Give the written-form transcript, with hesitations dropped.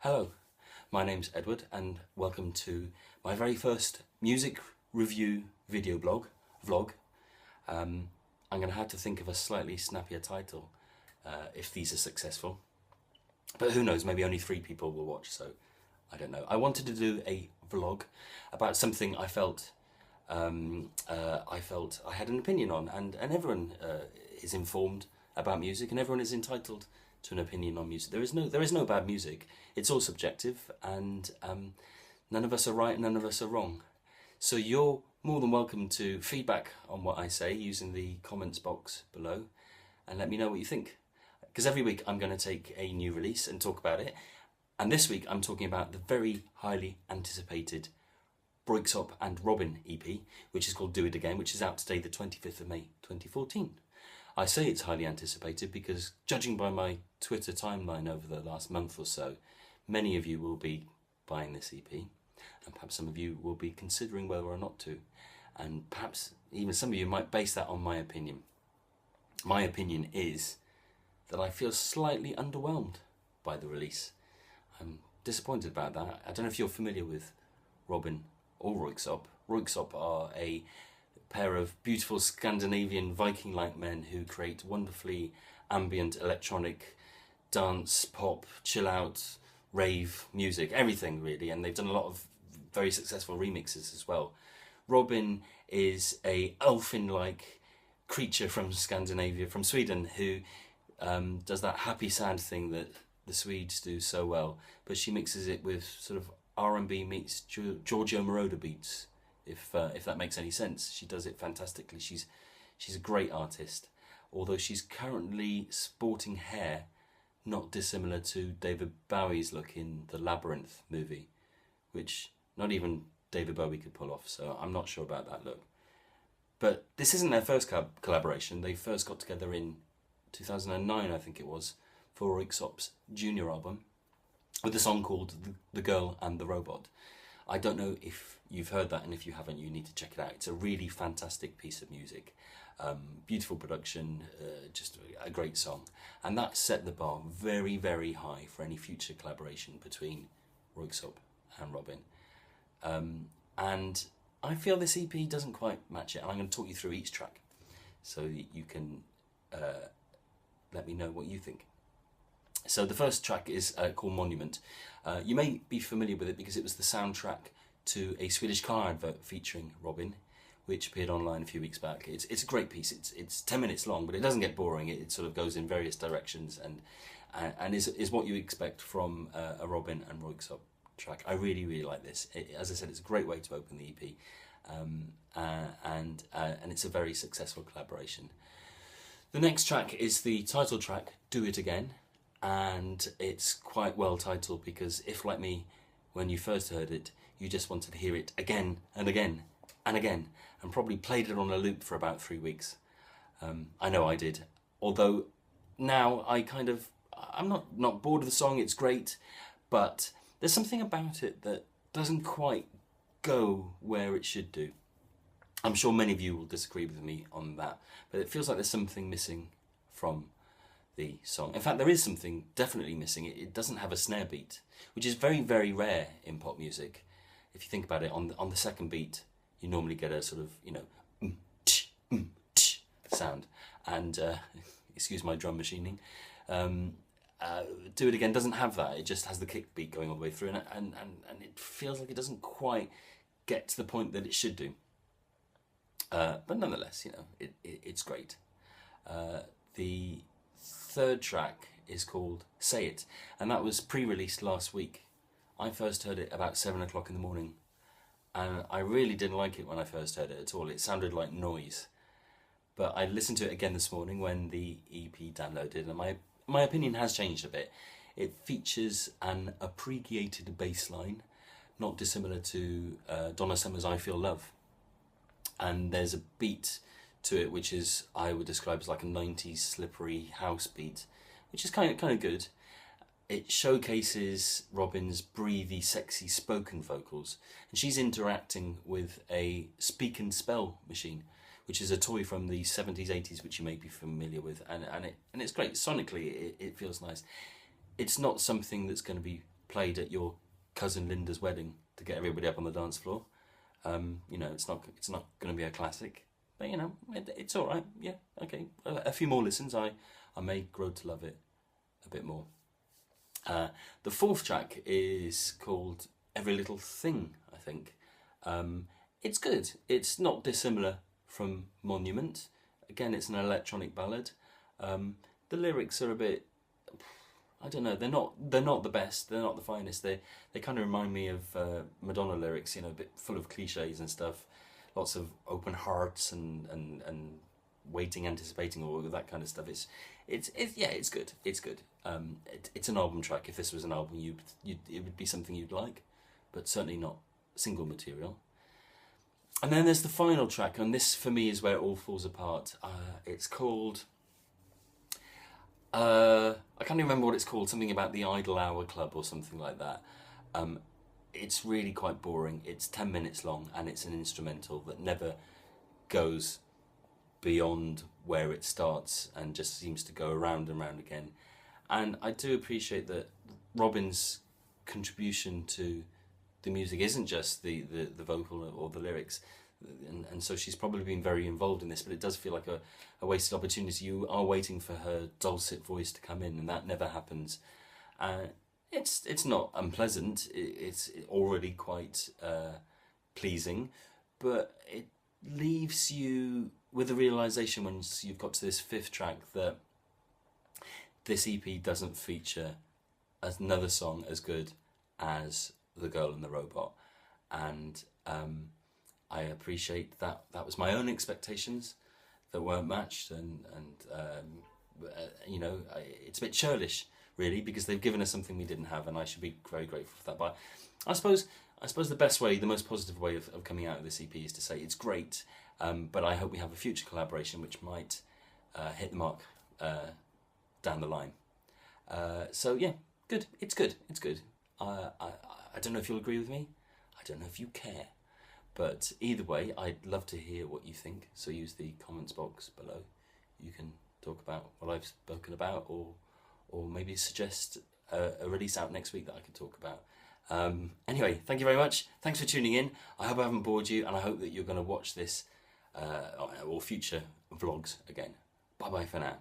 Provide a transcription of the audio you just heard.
Hello, my name's Edward and welcome to my very first music review video vlog. I'm going to have to think of a slightly snappier title if these are successful. But who knows, maybe only 3 people will watch, so I don't know. I wanted to do a vlog about something I felt I had an opinion on, and everyone is informed about music and everyone is entitled to an opinion on music. There is no bad music. It's all subjective, and none of us are right, none of us are wrong. So you're more than welcome to feedback on what I say using the comments box below, and let me know what you think. Because every week I'm going to take a new release and talk about it. And this week I'm talking about the very highly anticipated Royksopp and Robyn EP, which is called Do It Again, which is out today, the 25th of May 2014. I say it's highly anticipated because, judging by my Twitter timeline over the last month or so, many of you will be buying this EP, and perhaps some of you will be considering whether or not to, and perhaps even some of you might base that on my opinion. My opinion is that I feel slightly underwhelmed by the release. I'm disappointed about that. I don't know if you're familiar with Robyn or Royksopp. Royksopp are a pair of beautiful Scandinavian Viking-like men who create wonderfully ambient electronic dance, pop, chill out, rave music, everything really, and they've done a lot of very successful remixes as well. Robyn is a elfin-like creature from Scandinavia, from Sweden, who does that happy sad thing that the Swedes do so well, but she mixes it with sort of R&B meets Giorgio Moroder beats, if that makes any sense. She does it fantastically. She's a great artist, although she's currently sporting hair not dissimilar to David Bowie's look in the Labyrinth movie, which not even David Bowie could pull off, so I'm not sure about that look. But this isn't their first collaboration. They first got together in 2009, I think it was, for Royksopp's junior album, with a song called The Girl and the Robot. I don't know if you've heard that, and if you haven't, you need to check it out. It's a really fantastic piece of music. Beautiful production, just a great song. And that set the bar very, very high for any future collaboration between Royksopp and Robyn. And I feel this EP doesn't quite match it, and I'm going to talk you through each track so you can let me know what you think. So the first track is called Monument. You may be familiar with it because it was the soundtrack to a Swedish car advert featuring Robyn, which appeared online a few weeks back. It's a great piece. It's 10 minutes long, but it doesn't get boring. It sort of goes in various directions and is what you expect from a Robyn and Royksopp track. I really, really like this. As I said, it's a great way to open the EP, and it's a very successful collaboration. The next track is the title track, Do It Again. And it's quite well titled because if, like me, when you first heard it, you just wanted to hear it again and again and again, and probably played it on a loop for about 3 weeks. I know I did. Although now I'm not bored of the song, it's great, but there's something about it that doesn't quite go where it should do. I'm sure many of you will disagree with me on that, but it feels like there's something missing from the song. In fact, there is something definitely missing. It doesn't have a snare beat, which is very, very rare in pop music. If you think about it, on the second beat, you normally get a sort of, sound. And excuse my drum machining. Do It Again doesn't have that. It just has the kick beat going all the way through, and it feels like it doesn't quite get to the point that it should do. But nonetheless, it's great. The third track is called Say It, and that was pre-released last week. I first heard it about 7 o'clock in the morning, and I really didn't like it when I first heard it at all. It sounded like noise. But I listened to it again this morning when the EP downloaded, and my opinion has changed a bit. It features an abbreviated bass line, not dissimilar to Donna Summer's I Feel Love. And there's a beat to it which is, I would describe as like a 90s slippery house beat, which is kind of good. It showcases Robyn's breathy, sexy spoken vocals, and she's interacting with a speak and spell machine, which is a toy from the 70s, 80s, which you may be familiar with, and it's great. Sonically, it feels nice. It's not something that's going to be played at your cousin Linda's wedding to get everybody up on the dance floor. You know, it's not going to be a classic, but you know, it's all right. Yeah, okay. A few more listens, I may grow to love it a bit more. The fourth track is called Every Little Thing, I think. It's good. It's not dissimilar from Monument. Again, it's an electronic ballad. The lyrics are a bit, I don't know, they're not the best, they're not the finest. They kind of remind me of Madonna lyrics, you know, a bit full of cliches and stuff. Lots of open hearts and waiting, anticipating, all that kind of stuff. It's good. It's good. It's an album track. If this was an album, it would be something you'd like, but certainly not single material. And then there's the final track, and this for me is where it all falls apart. It's called, I can't even remember what it's called, something about the Idle Hour Club or something like that. It's really quite boring. It's 10 minutes long, and it's an instrumental that never goes beyond where it starts and just seems to go around and round again. And I do appreciate that Robyn's contribution to the music isn't just the vocal or the lyrics, and so she's probably been very involved in this, but it does feel like a wasted opportunity. You are waiting for her dulcet voice to come in, and that never happens. It's not unpleasant, it's already quite pleasing, but it leaves you with the realisation once you've got to this fifth track that this EP doesn't feature another song as good as The Girl and the Robot. And I appreciate that was my own expectations that weren't matched, and you know, it's a bit churlish really, because they've given us something we didn't have, and I should be very grateful for that. But I suppose the best way, the most positive way of coming out of this EP is to say it's great, but I hope we have a future collaboration which might hit the mark down the line. So yeah, good. It's good. I don't know if you'll agree with me. I don't know if you care. But either way, I'd love to hear what you think. So use the comments box below. You can talk about what I've spoken about, or maybe suggest a release out next week that I can talk about. Anyway, thank you very much. Thanks for tuning in. I hope I haven't bored you, and I hope that you're going to watch this or future vlogs again. Bye bye for now.